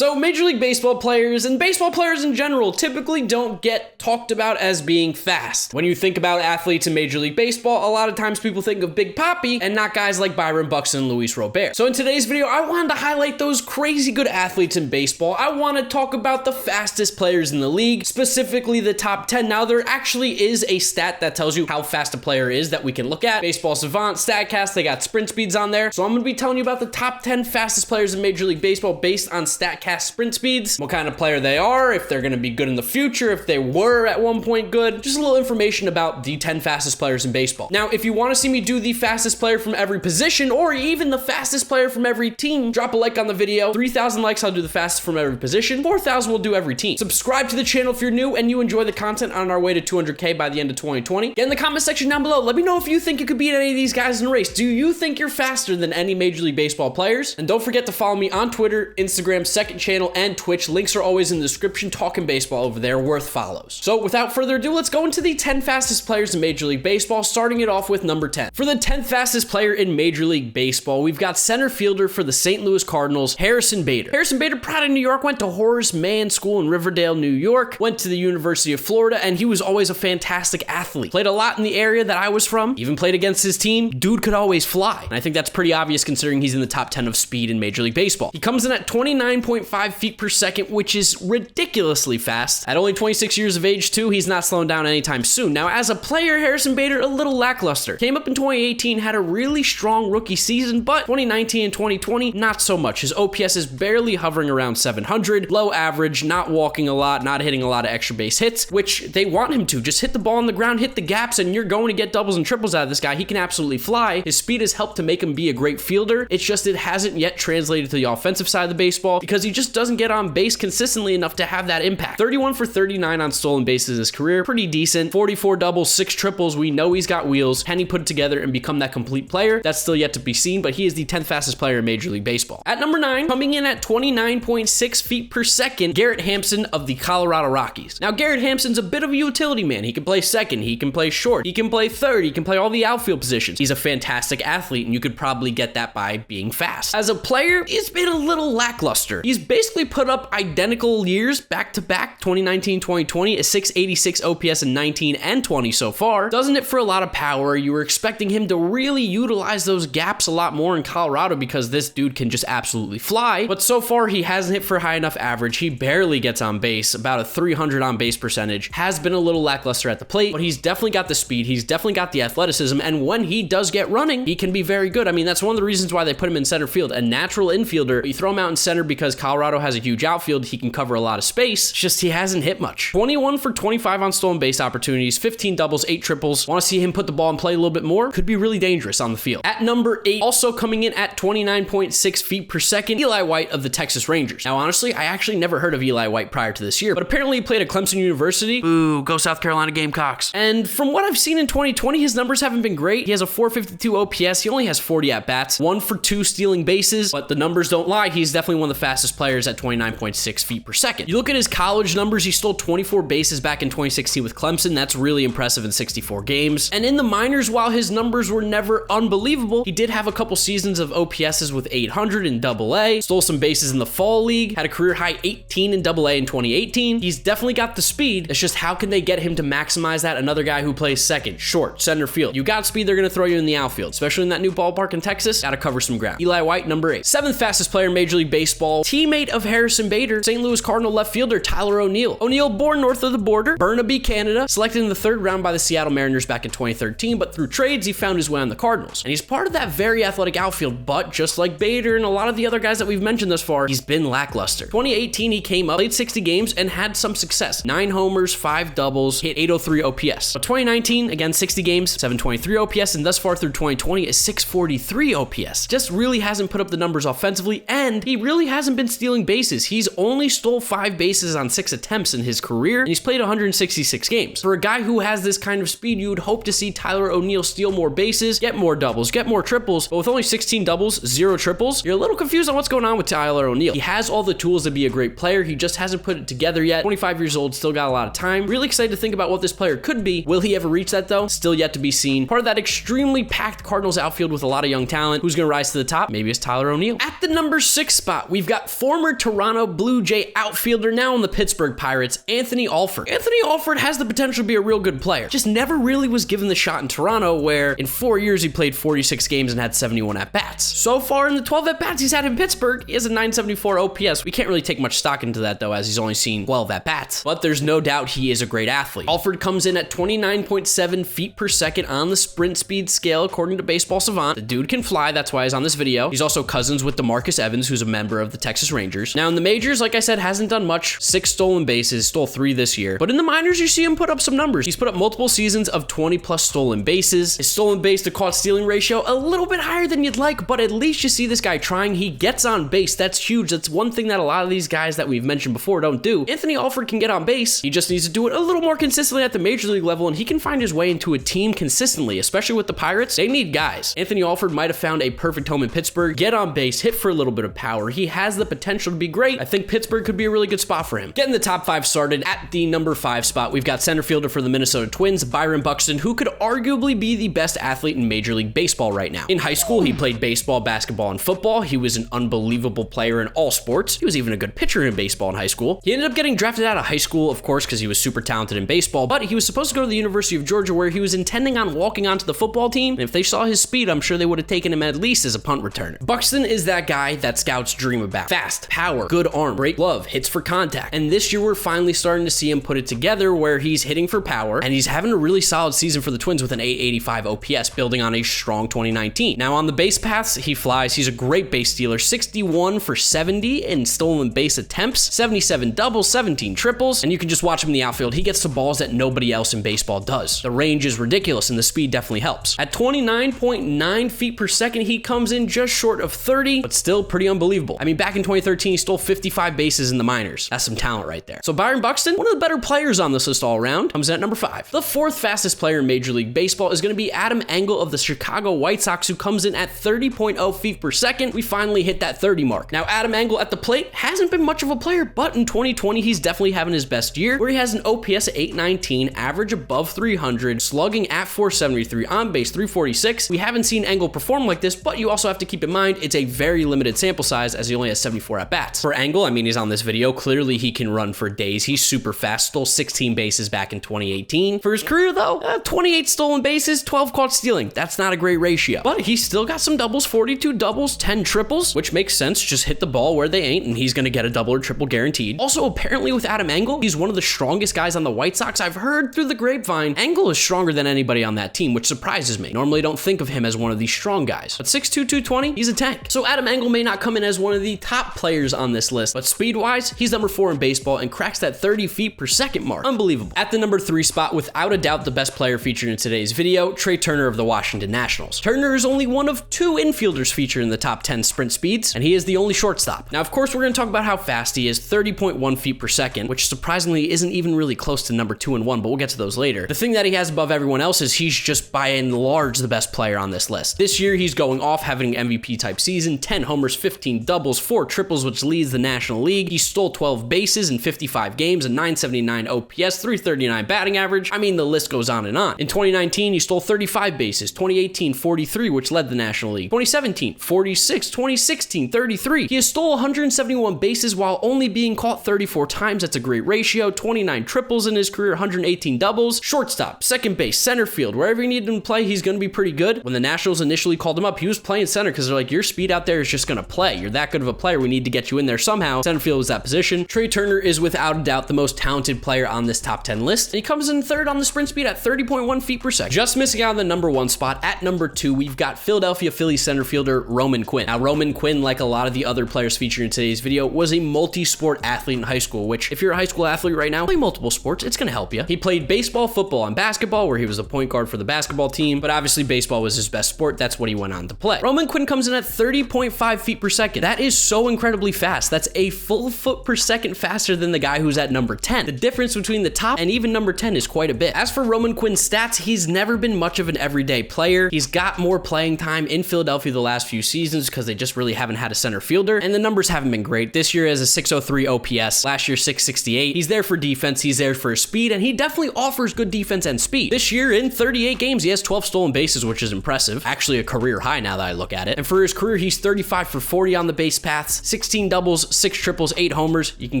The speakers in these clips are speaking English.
So Major League Baseball players and baseball players in general typically don't get talked about as being fast. When you think about athletes in Major League Baseball, a lot of times people think of Big Papi and not guys like Byron Buxton and Luis Robert. So in today's video, I wanted to highlight those crazy good athletes in baseball. I want to talk about the fastest players in the league, specifically the top 10. Now, there actually is a stat that tells you how fast a player is that we can look at. Baseball Savant, StatCast, they got sprint speeds on there. So I'm going to be telling you about the top 10 fastest players in Major League Baseball based on StatCast sprint speeds, what kind of player they are, if they're going to be good in the future, if they were at one point good, just a little information about the 10 fastest players in baseball. Now, if you want to see me do the fastest player from every position or even the fastest player from every team, drop a like on the video. 3,000 likes, I'll do the fastest from every position. 4,000 will do every team. Subscribe to the channel if you're new and you enjoy the content on our way to 200K by the end of 2020. Get in the comment section down below. Let me know if you think you could beat any of these guys in a race. Do you think you're faster than any Major League Baseball players? And don't forget to follow me on Twitter, Instagram, second channel, and Twitch. Links are always in the description. Talking baseball over there, worth follows. So without further ado, let's go into the 10 fastest players in Major League Baseball, starting it off with number 10. For the 10th fastest player in Major League Baseball, we've got center fielder for the St. Louis Cardinals, Harrison Bader. Harrison Bader, proud of New York, went to Horace Mann School in Riverdale, New York, went to the University of Florida, and he was always a fantastic athlete. Played a lot in the area that I was from, even played against his team. Dude could always fly. And I think that's pretty obvious considering he's in the top 10 of speed in Major League Baseball. He comes in at 29.5 feet per second, which is ridiculously fast. At only 26 years of age too, he's not slowing down anytime soon. Now, as a player, Harrison Bader, a little lackluster. Came up in 2018, had a really strong rookie season, but 2019 and 2020, not so much. His OPS is barely hovering around 700, low average, not walking a lot, not hitting a lot of extra base hits, which they want him to. Just hit the ball on the ground, hit the gaps, and you're going to get doubles and triples out of this guy. He can absolutely fly. His speed has helped to make him be a great fielder. It's just it hasn't yet translated to the offensive side of the baseball because he just doesn't get on base consistently enough to have that impact. 31 for 39 on stolen bases in his career, pretty decent. 44 doubles, 6 triples. We know he's got wheels. Can he put it together and become that complete player? That's still yet to be seen, but he is the 10th fastest player in Major League Baseball. At number 9, coming in at 29.6 feet per second, Garrett Hampson of the Colorado Rockies. Now, Garrett Hampson's a bit of a utility man. He can play second, he can play short, he can play third, he can play all the outfield positions. He's a fantastic athlete, and you could probably get that by being fast. As a player, he's been a little lackluster. He's basically put up identical years back to back, 2019, 2020, a 686 OPS in 19 and 20 so far. Doesn't it for a lot of power. You were expecting him to really utilize those gaps a lot more in Colorado because this dude can just absolutely fly. But so far, he hasn't hit for high enough average. He barely gets on base, about a 300 on base percentage. Has been a little lackluster at the plate, but he's definitely got the speed. He's definitely got the athleticism. And when he does get running, he can be very good. I mean, that's one of the reasons why they put him in center field. A natural infielder. You throw him out in center because Colorado has a huge outfield. He can cover a lot of space. It's just he hasn't hit much. 21 for 25 on stolen base opportunities, 15 doubles, 8 triples. Want to see him put the ball in play a little bit more? Could be really dangerous on the field. At number 8, also coming in at 29.6 feet per second, Eli White of the Texas Rangers. Now, honestly, I actually never heard of Eli White prior to this year, but apparently he played at Clemson University. Ooh, go South Carolina Gamecocks. And from what I've seen in 2020, his numbers haven't been great. He has a 452 OPS. He only has 40 at-bats, 1 for 2 stealing bases, but the numbers don't lie. He's definitely one of the fastest players at 29.6 feet per second. You look at his college numbers, he stole 24 bases back in 2016 with Clemson. That's really impressive in 64 games. And in the minors, while his numbers were never unbelievable, he did have a couple seasons of OPSs with 800 in AA, stole some bases in the fall league, had a career high 18 in AA in 2018. He's definitely got the speed. It's just how can they get him to maximize that? Another guy who plays second, short, center field. You got speed, they're going to throw you in the outfield, especially in that new ballpark in Texas. Got to cover some ground. Eli White, number 8. 7th fastest player in Major League Baseball, teammate of Harrison Bader, St. Louis Cardinal left fielder Tyler ONeill. ONeill, born north of the border, Burnaby, Canada, selected in the 3rd round by the Seattle Mariners back in 2013, but through trades, he found his way on the Cardinals. And he's part of that very athletic outfield, but just like Bader and a lot of the other guys that we've mentioned thus far, he's been lackluster. 2018, he came up, played 60 games, and had some success. 9 homers, 5 doubles, hit 803 OPS. But 2019, again, 60 games, 723 OPS, and thus far through 2020 is 643 OPS. Just really hasn't put up the numbers offensively, and he really hasn't been stealing bases. He's only stole 5 bases on 6 attempts in his career, and he's played 166 games. For a guy who has this kind of speed, you would hope to see Tyler ONeill steal more bases, get more doubles, get more triples, but with only 16 doubles, 0 triples, you're a little confused on what's going on with Tyler ONeill. He has all the tools to be a great player. He just hasn't put it together yet. 25 years old, still got a lot of time. Really excited to think about what this player could be. Will he ever reach that though? Still yet to be seen. Part of that extremely packed Cardinals outfield with a lot of young talent. Who's going to rise to the top? Maybe it's Tyler ONeill. At the number 6 spot, we've got former Toronto Blue Jay outfielder, now on the Pittsburgh Pirates, Anthony Alford. Anthony Alford has the potential to be a real good player, just never really was given the shot in Toronto, where in 4 years he played 46 games and had 71 at-bats. So far in the 12 at-bats he's had in Pittsburgh, he has a 974 OPS. We can't really take much stock into that though, as he's only seen 12 at-bats, but there's no doubt he is a great athlete. Alford comes in at 29.7 feet per second on the sprint speed scale, according to Baseball Savant. The dude can fly, that's why he's on this video. He's also cousins with DeMarcus Evans, who's a member of the Texas Rangers. Now in the majors, like I said, hasn't done much. 6 stolen bases, stole 3 this year. But in the minors, you see him put up some numbers. He's put up multiple seasons of 20 plus stolen bases. His stolen base to caught stealing ratio, a little bit higher than you'd like, but at least you see this guy trying. He gets on base. That's huge. That's one thing that a lot of these guys that we've mentioned before don't do. Anthony Alford can get on base. He just needs to do it a little more consistently at the major league level, and he can find his way into a team consistently, especially with the Pirates. They need guys. Anthony Alford might have found a perfect home in Pittsburgh. Get on base, hit for a little bit of power. He has the potential to be great. I think Pittsburgh could be a really good spot for him. Getting the top 5 started at the number 5 spot, we've got center fielder for the Minnesota Twins, Byron Buxton, who could arguably be the best athlete in Major League Baseball right now. In high school, he played baseball, basketball, and football. He was an unbelievable player in all sports. He was even a good pitcher in baseball in high school. He ended up getting drafted out of high school, of course, because he was super talented in baseball, but he was supposed to go to the University of Georgia, where he was intending on walking onto the football team, and if they saw his speed, I'm sure they would have taken him at least as a punt returner. Buxton is that guy that scouts dream about. Fast, power, good arm, great glove, hits for contact, and this year we're finally starting to see him put it together, where he's hitting for power, and he's having a really solid season for the Twins with an 885 OPS, building on a strong 2019. Now on the base paths, he flies. He's a great base stealer, 61 for 70 in stolen base attempts, 77 doubles, 17 triples, and you can just watch him in the outfield. He gets to balls that nobody else in baseball does. The range is ridiculous, and the speed definitely helps. At 29.9 feet per second, he comes in just short of 30, but still pretty unbelievable. I mean, back in 2013, he stole 55 bases in the minors. That's some talent right there. So Byron Buxton, one of the better players on this list all around, comes in at number 5. The 4th fastest player in Major League Baseball is going to be Adam Engel of the Chicago White Sox, who comes in at 30.0 feet per second. We finally hit that 30 mark. Now, Adam Engel at the plate hasn't been much of a player, but in 2020, he's definitely having his best year, where he has an OPS at 819, average above 300, slugging at 473, on base 346. We haven't seen Engel perform like this, but you also have to keep in mind it's a very limited sample size, as he only has 74 at-bats. For Engel, I mean, he's on this video. Clearly, he can run for days. He's super fast, stole 16 bases back in 2018. For his career, though, 28 stolen bases, 12 caught stealing. That's not a great ratio, but he's still got some doubles, 42 doubles, 10 triples, which makes sense. Just hit the ball where they ain't, and he's going to get a double or triple guaranteed. Also, apparently with Adam Engel, he's one of the strongest guys on the White Sox. I've heard through the grapevine, Engel is stronger than anybody on that team, which surprises me. Normally don't think of him as one of these strong guys, but 6'2", 220, he's a tank. So Adam Engel may not come in as one of the top players on this list, but speed-wise, he's number 4 in baseball and cracks that 30 feet per second mark. Unbelievable. At the number 3 spot, without a doubt the best player featured in today's video, Trea Turner of the Washington Nationals. Turner is only one of 2 infielders featured in the top 10 sprint speeds, and he is the only shortstop. Now, of course, we're going to talk about how fast he is, 30.1 feet per second, which surprisingly isn't even really close to number 2 and 1, but we'll get to those later. The thing that he has above everyone else is he's just by and large the best player on this list. This year, he's going off, having an MVP type season, 10 homers, 15 doubles, 4 triples, which leads the National League. He stole 12 bases in 55 games, a 979 OPS, 339 batting average. I mean, the list goes on and on. In 2019, he stole 35 bases, 2018, 43, which led the National League, 2017, 46, 2016, 33. He has stole 171 bases while only being caught 34 times. That's a great ratio. 29 triples in his career, 118 doubles. Shortstop, second base, center field, wherever you need him to play, he's going to be pretty good. When the Nationals initially called him up, he was playing center because they're like, your speed out there is just going to play. You're that good of a player. We need to get you in there somehow. Center field was that position. Trea Turner is without a doubt the most talented player on this top 10 list, and he comes in 3rd on the sprint speed at 30.1 feet per second. Just missing out on the number 1 spot. At number 2, we've got Philadelphia Phillies center fielder Roman Quinn. Now, Roman Quinn, like a lot of the other players featured in today's video, was a multi-sport athlete in high school, which if you're a high school athlete right now, play multiple sports, it's going to help you. He played baseball, football, and basketball, where he was a point guard for the basketball team, but obviously baseball was his best sport. That's what he went on to play. Roman Quinn comes in at 30.5 feet per second. That is so incredibly fast. That's a full foot per second faster than the guy who's at number 10. The difference between the top and even number 10 is quite a bit. As for Roman Quinn's stats, he's never been much of an everyday player. He's got more playing time in Philadelphia the last few seasons because they just really haven't had a center fielder, and the numbers haven't been great. This year has a 603 OPS, last year 668. He's there for defense, he's there for speed, and he definitely offers good defense and speed. This year in 38 games, he has 12 stolen bases, which is impressive. Actually a career high now that I look at it. And for his career, he's 35 for 40 on the base paths, 16 doubles, 6 triples, 8 homers. You can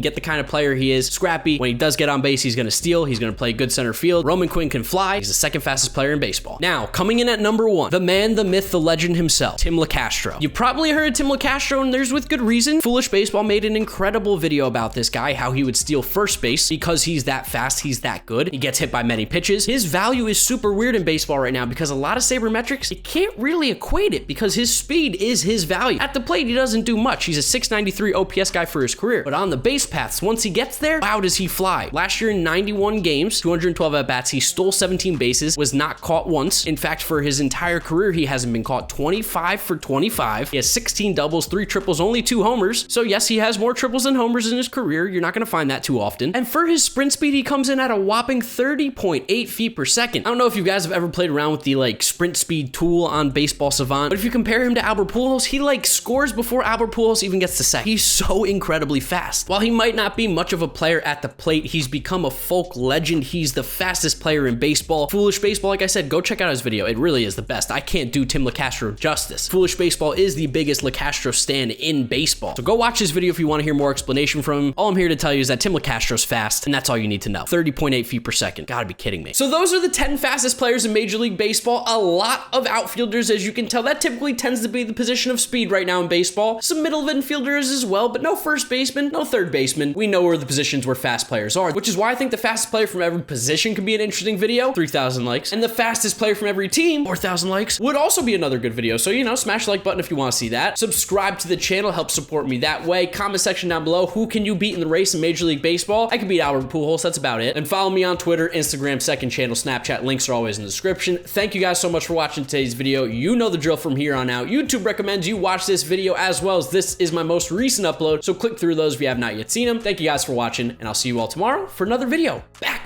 get the kind of player he is. Scrappy. When he does get on base, he's going to steal. He's going to play good center field. Roman Quinn can fly. He's the second fastest player in baseball. Now, coming in at number 1, the man, the myth, the legend himself, Tim Lacastro. You've probably heard of Tim Lacastro, and there's with good reason. Foolish Baseball made an incredible video about this guy, how he would steal first base because he's that fast, he's that good. He gets hit by many pitches. His value is super weird in baseball right now because a lot of sabermetrics, you can't really equate it because his speed is his value. At the plate, he doesn't do much. He's a 693 OPS guy for his career, but on the base paths, once he gets there, wow, does he fly. Last year in 91 games, 212 at-bats, he stole 17 bases, was not caught once. In fact, for his entire career, he hasn't been caught. 25 for 25. He has 16 doubles, 3 triples, only 2 homers. So yes, he has more triples than homers in his career. You're not going to find that too often. And for his sprint speed, he comes in at a whopping 30.8 feet per second. I don't know if you guys have ever played around with the sprint speed tool on Baseball Savant, but if you compare him to Albert Pujols, he scores before Albert Pujols even gets to second. He's so incredibly fast. While he might not be much of a player at the plate, he's become a folk legend. He's the fastest player in baseball. Foolish Baseball, like I said, go check out his video. It really is the best. I can't do Tim Lacastro justice. Foolish Baseball is the biggest Lacastro stan in baseball. So go watch his video if you want to hear more explanation from him. All I'm here to tell you is that Tim Lacastro's fast, and that's all you need to know. 30.8 feet per second. Gotta be kidding me. So those are the 10 fastest players in Major League Baseball. A lot of outfielders, as you can tell. That typically tends to be the position of speed right now in baseball. Some middle infielders as well, but no first baseman, no third baseman. We know where the positions where fast players are, which is why I think the fastest player from every position could be an interesting video, 3,000 likes, and the fastest player from every team, 4,000 likes, would also be another good video. So, smash the like button if you want to see that. Subscribe to the channel, help support me that way. Comment section down below, who can you beat in the race in Major League Baseball? I can beat Albert Pujols, that's about it. And follow me on Twitter, Instagram, second channel, Snapchat, links are always in the description. Thank you guys so much for watching today's video. You know the drill from here on out. YouTube recommends you watch this video as well, as this is my most recent upload, so click through those if you have not yet seen them. Thank you guys for watching, and I'll see you all tomorrow for another video.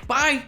Bye!